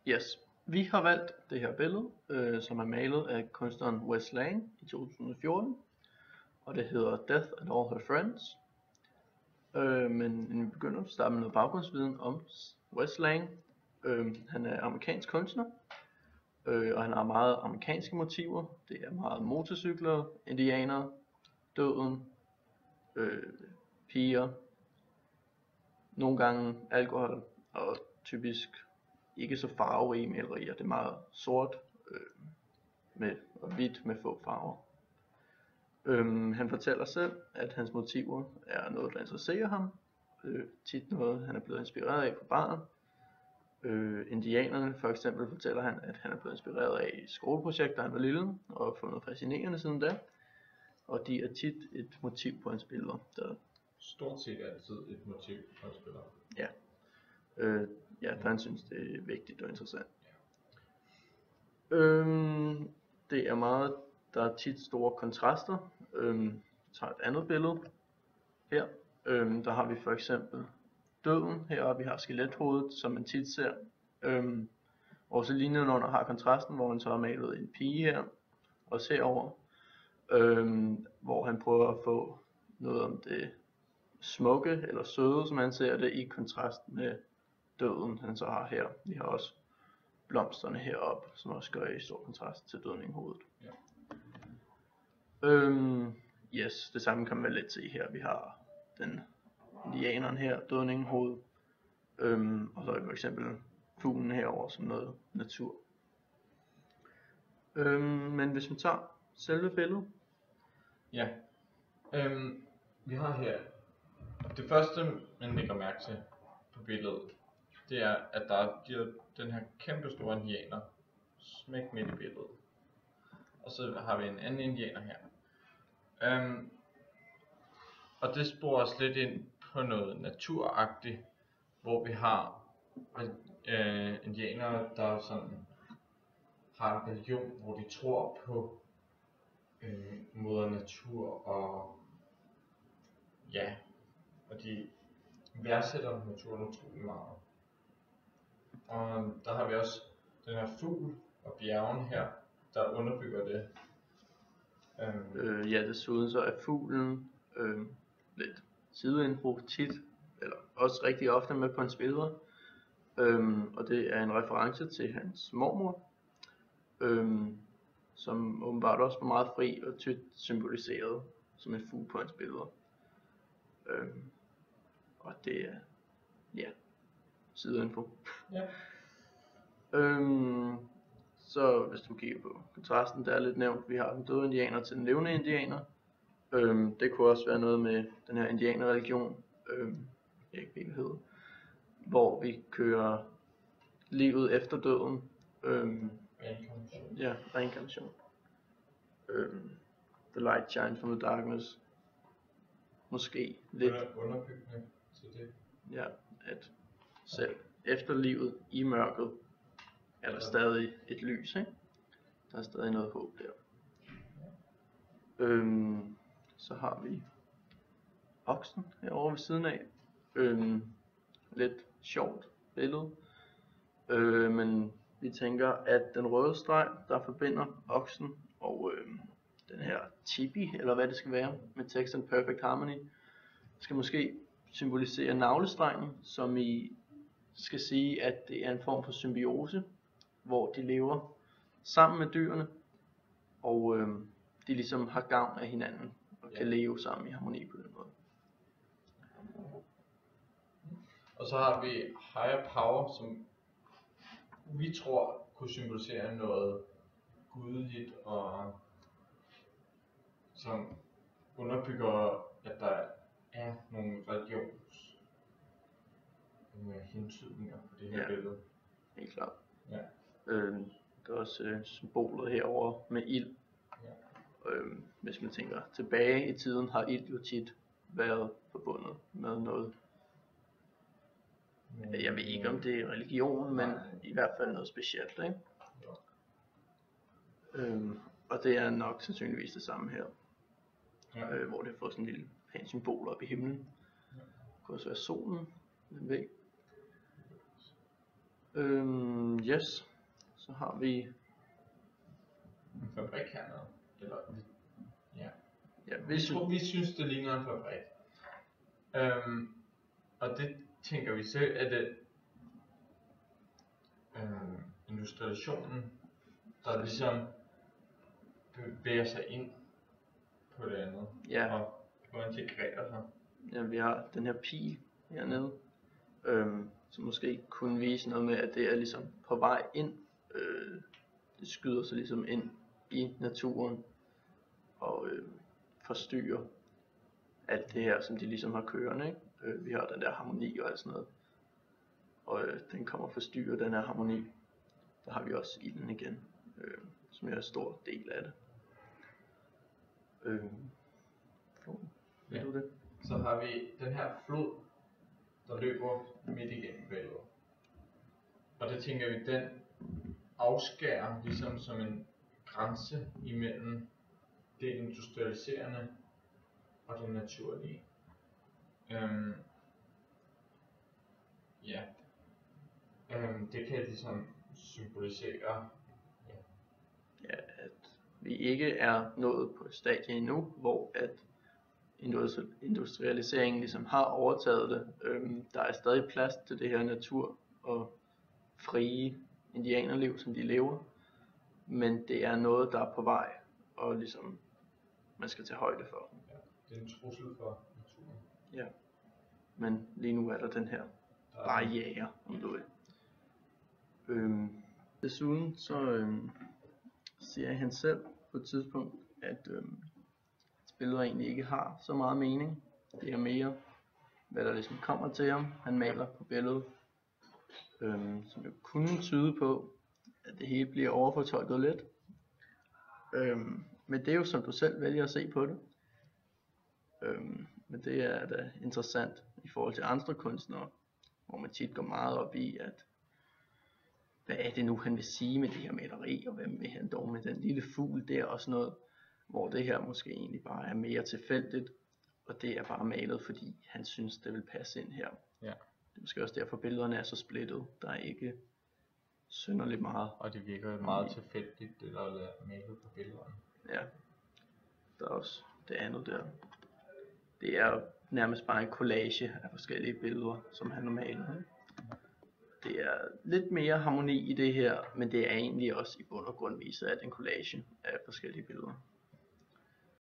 Yes, vi har valgt det her billede, som er malet af kunstneren Wes Lang i 2014, og det hedder Death and All Her Friends. Men inden vi begynder, starter med noget baggrundsviden om Wes Lang. Han er amerikansk kunstner, og han har meget amerikanske motiver. Det er meget motorcykler, indianere, døden, piger, nogle gange alkohol, og typisk ikke så farverige malerier. Det er meget sort og hvidt med få farver. Han fortæller selv, at hans motiver er noget, der interesserer ham. Tit noget, han er blevet inspireret af på barn. Indianerne for eksempel fortæller han, at han er blevet inspireret af i skoleprojekter, da han var lille, og fundet fascinerende siden da. Og de er tit et motiv på hans billeder. Stort set altid et motiv på hans billeder. Ja. Der han synes, det er vigtigt og interessant. Det er meget, der er tit store kontraster. Tager et andet billede her. Der har vi for eksempel døden heroppe. Vi har skelethovedet, som man tit ser. Og så lige nedenunder har kontrasten, hvor han så har malet en pige her. Også herover. Hvor han prøver at få noget om det smukke eller søde, som han ser det, i kontrast med døden, han så har her. Vi har også blomsterne heroppe, som også gør i stor kontrast til døden i hovedet. Ja. Det samme kan man lidt se her. Vi har den indianeren her, døden i hovedet. Og så er for eksempel fuglen herover som noget natur. Men hvis man tager selve billedet. Ja. Vi har her det første, man lægger mærke til på billedet, det er, at der er den her kæmpe store indianer smæk midt i billedet. Og så har vi en anden indianer her. Og det sporer os lidt ind på noget naturagtigt, hvor vi har indianere, der sådan har en religion, hvor de tror på moder natur og de værdsætter naturen utrolig meget. Og der har vi også den her fugl og bjergen her, der underbygger det. Desuden så er fuglen lidt sideinfo tit, eller også rigtig ofte med på hans billeder. Og det er en reference til hans mormor, som åbenbart også var meget fri og tit symboliseret som en fugl på hans billeder. Og det er sideinfo. Ja. Så hvis du kigger på kontrasten, der er lidt nævnt, vi har den døde indianer til den levende indianer. Det kunne også være noget med den her indianerreligion, jeg ikke ved, hvad hedder, hvor vi kører livet efter døden. Reinkarnation. Ja, reinkarnation. The light shines from the darkness. Måske lidt underbyggende til det. Ja, at selv efter livet i mørket er der stadig et lys, ikke? Der er stadig noget håb der. Så har vi oksen herovre ved siden af. Lidt sjovt billede. Men vi tænker, at den røde streg, der forbinder oksen og den her tipi, eller hvad det skal være, med Text and Perfect Harmony, skal måske symbolisere navlestrengen, som i skal sige, at det er en form for symbiose, hvor de lever sammen med dyrene, og de ligesom har gavn af hinanden, og kan leve sammen i harmoni på den måde. Og så har vi higher power, som vi tror kunne symbolisere noget gudeligt, og som underbygger, at der er nogle hentydninger på det her billede. Helt klart. Ja. Der er også symbolet herover med ild. Ja. Hvis man tænker tilbage i tiden, har ild jo tit været forbundet med noget. Jeg ved ikke om det er religion, men i hvert fald noget specielt, ikke? Ja. Og det er nok sandsynligvis det samme her. Ja. Hvor det får sådan en lille pæn symbol op i himlen. Ja. Det kunne også være solen, hvem ved. Yes, så har vi en fabrik hernede. Eller, ja. ja, Vi synes, det ligner en fabrik. Og det tænker vi selv, at det industrialisationen, der ligesom bevæger sig ind på det andet, ja, og integrerer sig. ja, vi har den her pil hernede, som måske kunne vise noget med, at det er ligesom på vej ind. Det skyder sig ligesom ind i naturen og forstyrrer alt det her, som de ligesom har kørende, ikke? Vi har den der harmoni og alt sådan noget, og den kommer og forstyrrer den her harmoni. Der har vi også ilden igen, som er en stor del af det. Ved du det? Så har vi den her flod, der løber midt igennem billedet. Og det tænker vi, den afskærer ligesom som en grænse imellem det industrialiserende og det naturlige. Det kan ligesom symbolisere at vi ikke er nået på et stadie endnu, hvor at industrialiseringen ligesom har overtaget det. Der er stadig plads til det her natur og frie indianerliv, som de lever, men det er noget, der er på vej, og ligesom man skal tage højde for. Ja, det er en trussel for naturen. Ja, men lige nu er der den her barriere, om du vil. Desuden så siger han selv på et tidspunkt, at spillet egentlig ikke har så meget mening. Det er mere, hvad der ligesom kommer til ham. Han maler på billedet, som jo kunne tyde på, at det hele bliver overfortolket lidt. Men det er jo som du selv vælger at se på det. Men det er da interessant i forhold til andre kunstnere, hvor man tit går meget op i, at hvad er det nu han vil sige med det her maleri, og hvem vil han dog med den lille fugl der og sådan noget, hvor det her måske egentlig bare er mere tilfældigt, og det er bare malet, fordi han synes det vil passe ind her. Ja. Det er måske også derfor billederne er så splittet, der er ikke synderligt meget. Og det virker meget tilfældigt, det der er malet på billederne. Ja, der er også det andet der. Det er nærmest bare en collage af forskellige billeder, som han har malet. Det er lidt mere harmoni i det her, men det er egentlig også i bund og grund viser, at en collage af forskellige billeder.